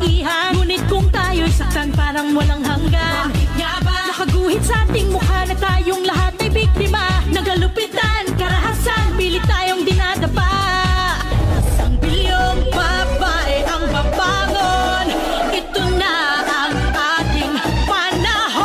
kababaihan. Ngunit kung tayo'y saktan parang walang hanggan, bakit nga ba? Nakaguhit sa ating mukha na tayong lahat ay biktima. Nagalupitan, karahasan, pilit tayong dinadapa. Isang bilyong babae ang babangon. Ito na ang ating panahon.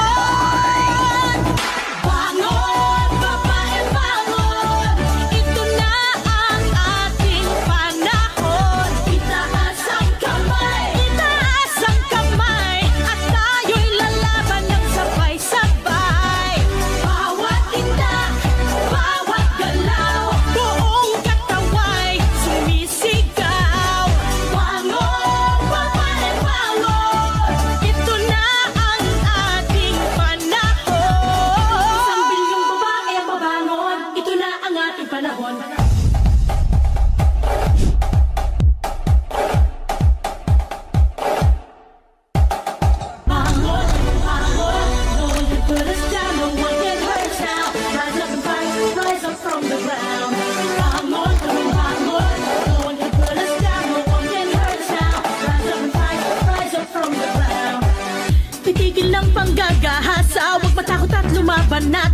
Bangon, babae, bangon. Ito na ang ating panahon. Itaas ang kamay, itaas ang kamay, at tayo'y lalaban ng sabay-sabay. Bawat tindak, bawat galaw, buong kataway sumisigaw. Bangon, babae, bangon. Ito na ang ating panahon. Isang bilyong babae ang babangon. Ito na ang ating panahon. Bangon, bangon. No one can put us down, no one can hurt us now. Rise up and fight, rise up from the ground. Bangon, bangon. No one can put us down, no one can hurt us now. Rise up and fight, rise up from the ground. Titigil ng panggagahasa, huwag matakot at lumaban na